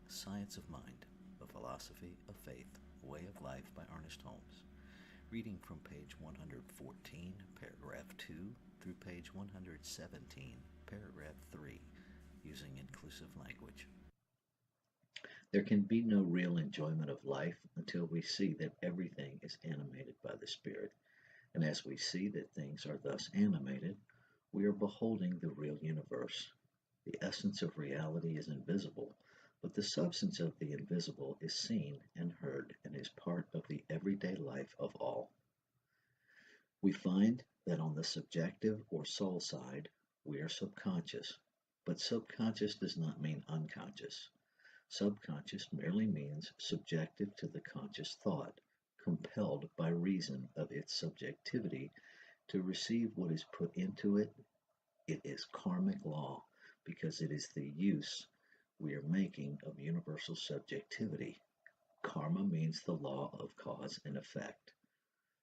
Science of Mind, A Philosophy of Faith, A Way of Life by Ernest Holmes. Reading from page 114, paragraph 2, through page 117, paragraph 3, using inclusive language. There can be no real enjoyment of life until we see that everything is animated by the Spirit. And as we see that things are thus animated, we are beholding the real universe. The essence of reality is invisible, but the substance of the invisible is seen and heard and is part of the everyday life of all. We find that on the subjective or soul side, we are subconscious, but subconscious does not mean unconscious. Subconscious merely means subjective to the conscious thought, compelled by reason of its subjectivity to receive what is put into it. It is karmic law because it is the use we are making of universal subjectivity. Karma means the law of cause and effect.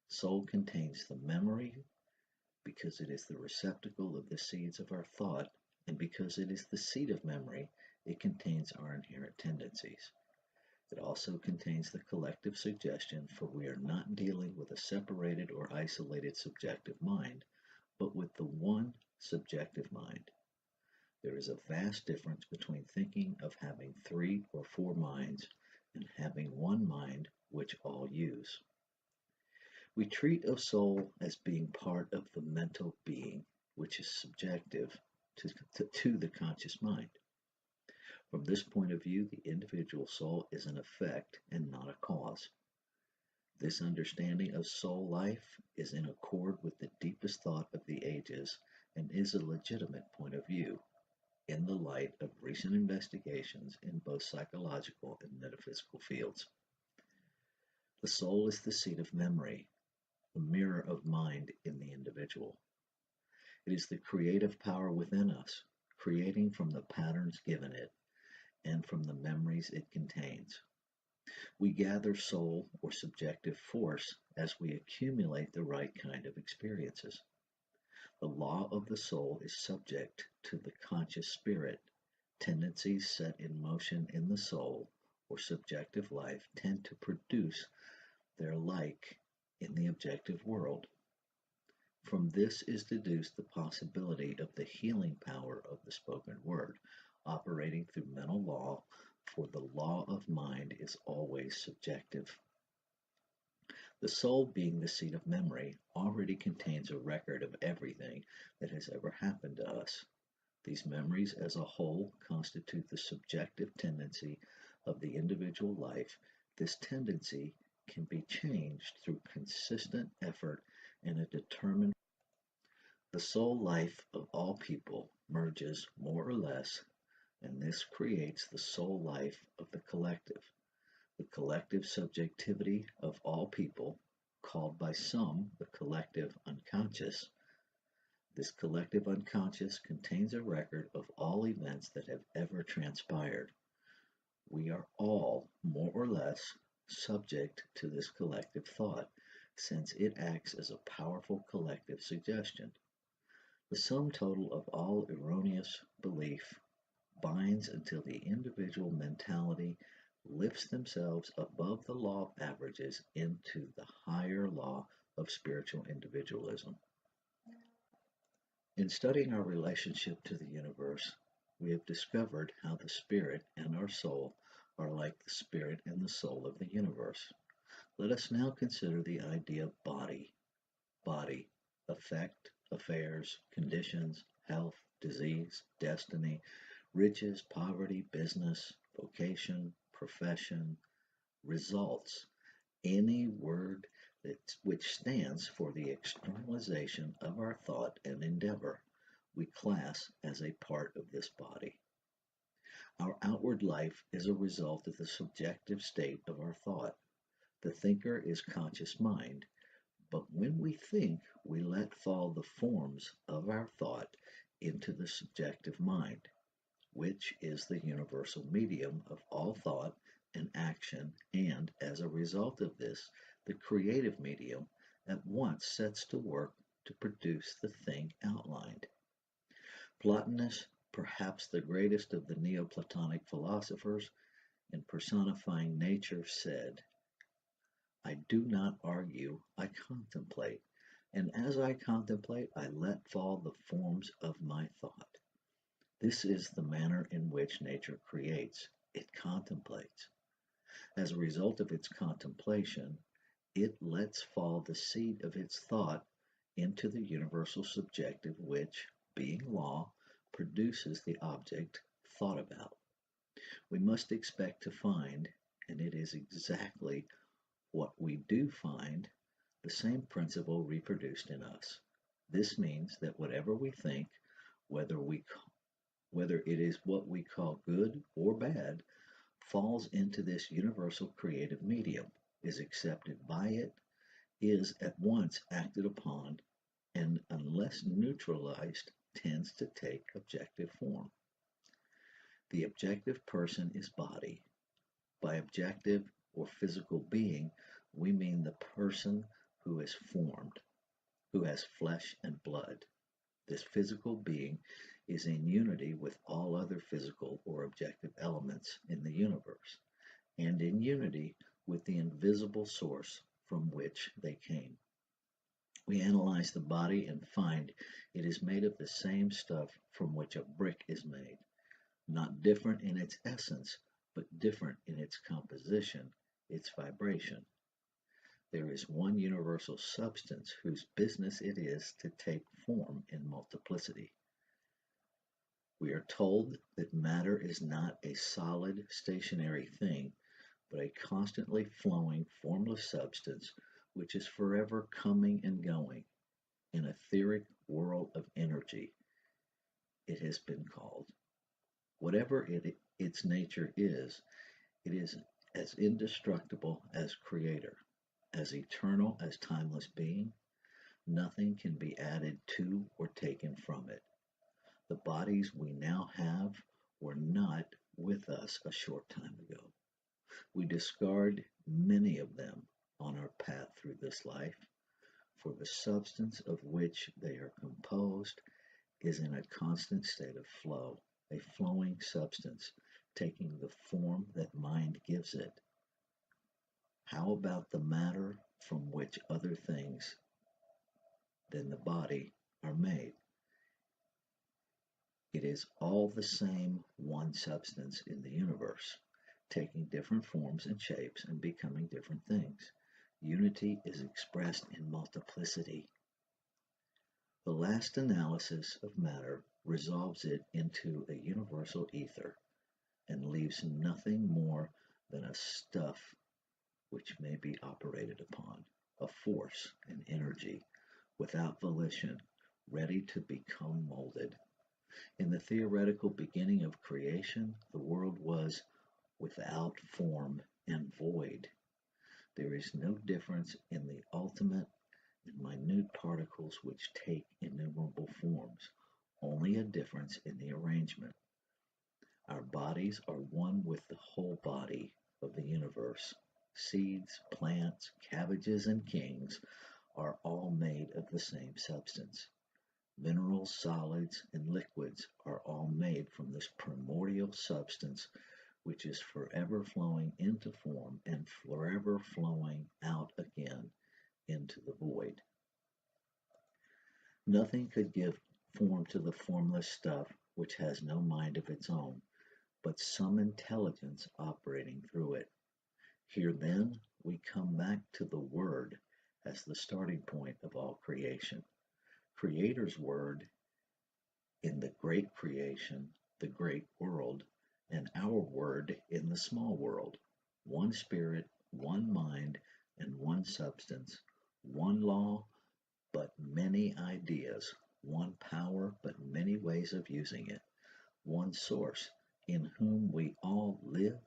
Soul contains the memory because it is the receptacle of the seeds of our thought, and because it is the seed of memory, it contains our inherent tendencies. It also contains the collective suggestion, for we are not dealing with a separated or isolated subjective mind, but with the one subjective mind. There is a vast difference between thinking of having 3 or 4 minds and having one mind which all use. We treat of soul as being part of the mental being, which is subjective to the conscious mind. From this point of view, the individual soul is an effect and not a cause. This understanding of soul life is in accord with the deepest thought of the ages and is a legitimate point of view in the light of recent investigations in both psychological and metaphysical fields. The soul is the seat of memory, the mirror of mind in the individual. It is the creative power within us, creating from the patterns given it and from the memories it contains. We gather soul or subjective force as we accumulate the right kind of experiences. The law of the soul is subject to the conscious spirit. Tendencies set in motion in the soul or subjective life tend to produce their like in the objective world. From this is deduced the possibility of the healing power of the spoken word, operating through mental law, for the law of mind is always subjective. The soul, being the seat of memory, already contains a record of everything that has ever happened to us. These memories as a whole constitute the subjective tendency of the individual life. This tendency can be changed through consistent effort and a determined. The soul life of all people merges more or less, and this creates the soul life of the collective. The collective subjectivity of all people, called by some the collective unconscious. This collective unconscious contains a record of all events that have ever transpired. We are all, more or less, subject to this collective thought, since it acts as a powerful collective suggestion. The sum total of all erroneous belief binds until the individual mentality lifts themselves above the law of averages into the higher law of spiritual individualism. In studying our relationship to the universe, we have discovered how the spirit and our soul are like the spirit and the soul of the universe. Let us now consider the idea of body. Body, effect, affairs, conditions, health, disease, destiny, riches, poverty, business, vocation, profession, results, any word which stands for the externalization of our thought and endeavor, we class as a part of this body. Our outward life is a result of the subjective state of our thought. The thinker is conscious mind, but when we think, we let fall the forms of our thought into the subjective mind, which is the universal medium of all thought and action, and as a result of this, the creative medium at once sets to work to produce the thing outlined. Plotinus, perhaps the greatest of the Neoplatonic philosophers, in personifying nature, said, I do not argue, I contemplate, and as I contemplate, I let fall the forms of my thought. This is the manner in which nature creates. It contemplates. As a result of its contemplation, it lets fall the seed of its thought into the universal subjective which, being law, produces the object thought about. We must expect to find, and it is exactly what we do find, the same principle reproduced in us. This means that whatever we think, whether we whether it is what we call good or bad, falls into this universal creative medium, is accepted by it, is at once acted upon, and unless neutralized, tends to take objective form. The objective person is body. By objective or physical being, we mean the person who is formed, who has flesh and blood. This physical being is in unity with all other physical or objective elements in the universe, and in unity with the invisible source from which they came. We analyze the body and find it is made of the same stuff from which a brick is made, not different in its essence, but different in its composition, its vibration. There is one universal substance whose business it is to take form in multiplicity. We are told that matter is not a solid, stationary thing, but a constantly flowing, formless substance which is forever coming and going. An etheric world of energy, it has been called. Whatever its nature is, it is as indestructible as creator, as eternal as timeless being. Nothing can be added to or taken from it. The bodies we now have were not with us a short time ago. We discard many of them on our path through this life, for the substance of which they are composed is in a constant state of flow, a flowing substance, taking the form that mind gives it. How about the matter from which other things than the body are made? It is all the same one substance in the universe, taking different forms and shapes and becoming different things. Unity is expressed in multiplicity. The last analysis of matter resolves it into a universal ether and leaves nothing more than a stuff which may be operated upon, a force, an energy, without volition, ready to become molded. In the theoretical beginning of creation, the world was without form and void. There is no difference in the ultimate and minute particles which take innumerable forms, only a difference in the arrangement. Our bodies are one with the whole body of the universe. Seeds, plants, cabbages, and kings are all made of the same substance. Minerals, solids, and liquids are all made from this primordial substance which is forever flowing into form and forever flowing out again into the void. Nothing could give form to the formless stuff which has no mind of its own, but some intelligence operating through it. Here then we come back to the Word as the starting point of all creation. Creator's Word in the great creation, the great world, and our Word in the small world. One Spirit, one mind, and one substance, one law, but many ideas, one power, but many ways of using it, one source, in whom we all live,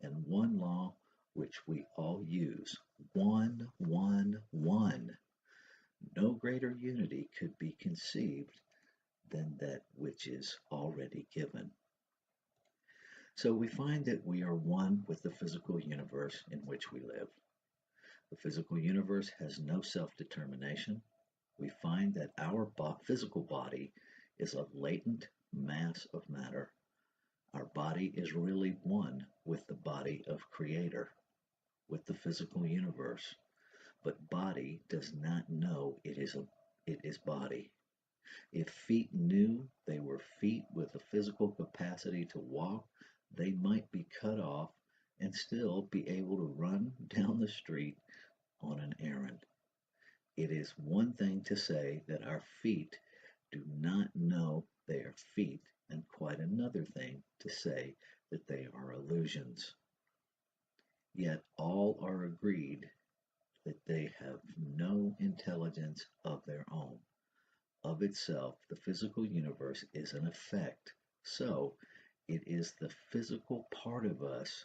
and one law which we all use. One, one, one. No greater unity could be conceived than that which is already given. So we find that we are one with the physical universe in which we live. The physical universe has no self-determination. We find that our physical body is a latent mass of matter. Our body is really one with the body of Creator, with the physical universe, but body does not know it is body. If feet knew they were feet with the physical capacity to walk, they might be cut off and still be able to run down the street on an errand. It is one thing to say that our feet do not know they are feet, and quite another thing to say that they are illusions. Yet all are agreed that they have no intelligence of their own. Of itself, the physical universe is an effect. So, it is the physical part of us